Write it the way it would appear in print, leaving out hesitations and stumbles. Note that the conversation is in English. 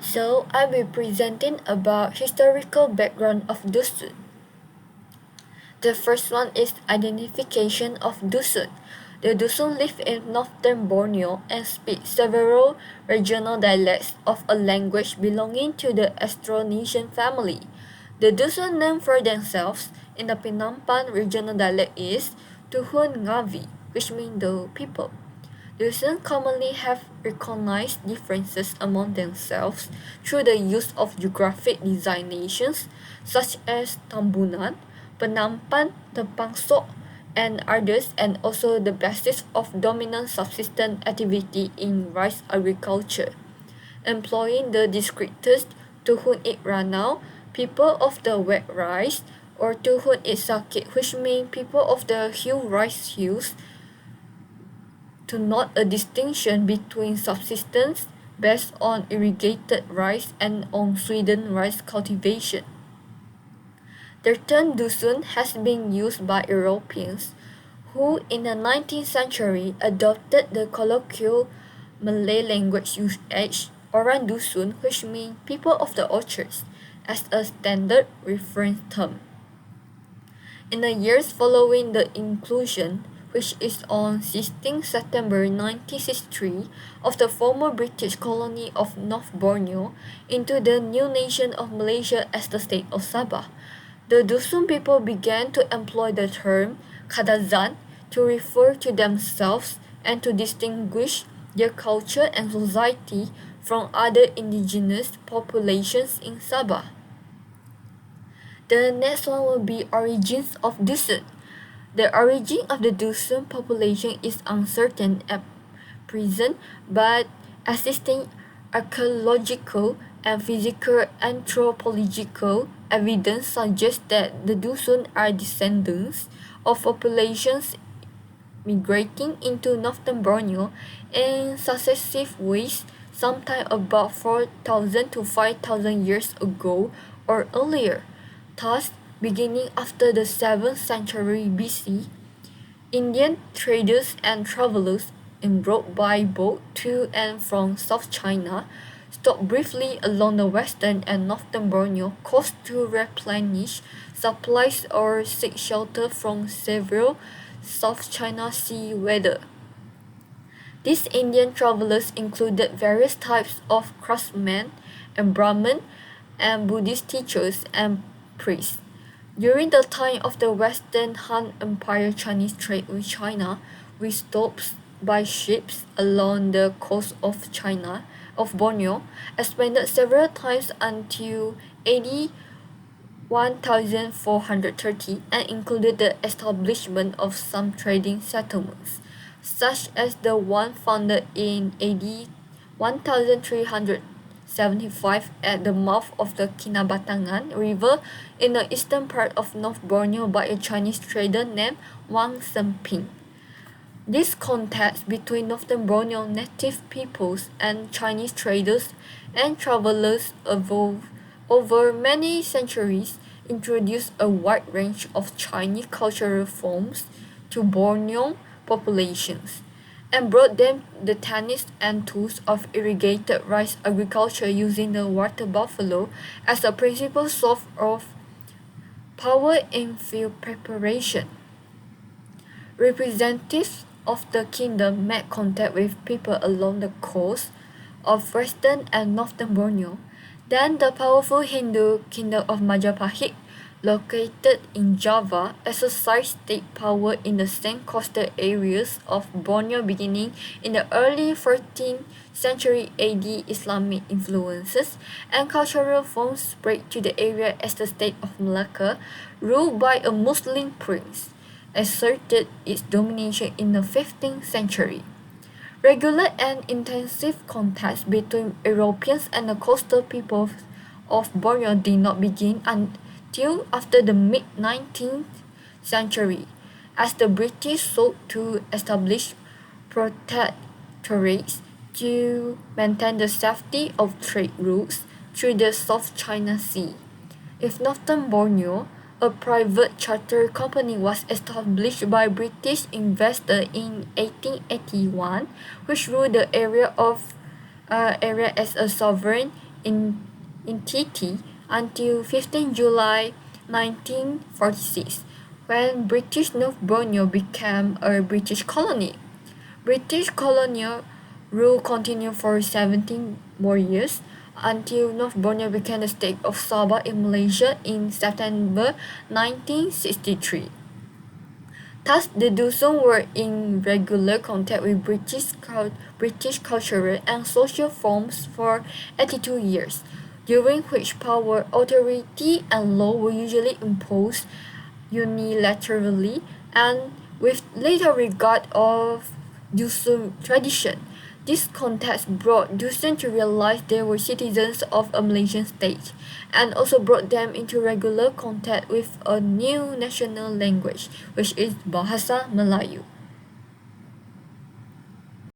So I'll be presenting about historical background of Dusun. The first one is identification of Dusun. The Dusun live in northern Borneo and speak several regional dialects of a language belonging to the Austronesian family. The Dusun name for themselves in the Penampan regional dialect is Tuhun Ngavi, which means the people. Dusun commonly have recognized differences among themselves through the use of geographic designations such as Tambunan, Penampan, Tepangsok, and others, and also the basis of dominant subsistence activity in rice agriculture. Employing the descriptors Tuhun it Ranau, people of the wet rice, or Tuhun it Sakit, which means people of the hill rice hills, to note a distinction between subsistence based on irrigated rice and on Sweden rice cultivation. The term Dusun has been used by Europeans who in the 19th century adopted the colloquial Malay language usage Orang Dusun, which means people of the orchards, as a standard reference term. In the years following the inclusion, which is on 16 September 1963, of the former British colony of North Borneo into the new nation of Malaysia as the state of Sabah, the Dusun people began to employ the term Kadazan to refer to themselves and to distinguish their culture and society from other indigenous populations in Sabah. The next one will be origins of Dusun. The origin of the Dusun population is uncertain at present, but existing archaeological and physical anthropological evidence suggests that the Dusun are descendants of populations migrating into northern Borneo in successive ways sometime about 4,000 to 5,000 years ago or earlier. Thus, beginning after the 7th century BC, Indian traders and travelers embarked by boat to and from South China stopped briefly along the western and northern Borneo coast to replenish supplies or seek shelter from severe South China Sea weather. These Indian travelers included various types of craftsmen and Brahmin and Buddhist teachers and priests. During the time of the Western Han Empire Chinese trade with China, with stops by ships along the coast of China, of Borneo, expanded several times until AD 1430 and included the establishment of some trading settlements, such as the one founded in AD 1375 at the mouth of the Kinabatangan River in the eastern part of North Borneo by a Chinese trader named Wang Semping. This contact between northern Borneo native peoples and Chinese traders and travelers evolved over many centuries, introduced a wide range of Chinese cultural forms to Borneo populations, and brought them the techniques and tools of irrigated rice agriculture using the water buffalo as a principal source of power in field preparation. Representatives of the kingdom made contact with people along the coast of western and northern Borneo. Then the powerful Hindu kingdom of Majapahit, located in Java, exercised state power in the same coastal areas of Borneo beginning in the early 14th century AD. Islamic influences and cultural forms spread to the area as the state of Malacca, ruled by a Muslim prince, asserted its domination in the 15th century. Regular and intensive contacts between Europeans and the coastal peoples of Borneo did not begin until after the mid-19th century, as the British sought to establish protectorates to maintain the safety of trade routes through the South China Sea. In northern Borneo, a private charter company was established by British investors in 1881, which ruled the area as a sovereign entity until 15 July 1946, when British North Borneo became a British colony. British colonial rule continued for 17 more years until North Borneo became the state of Sabah in Malaysia in September 1963. Thus, the Dusun were in regular contact with British cultural and social forms for 82 years, during which power, authority, and law were usually imposed unilaterally and with little regard of Dusun tradition. This context brought Dusun to realize they were citizens of a Malaysian state, and also brought them into regular contact with a new national language, which is Bahasa Melayu.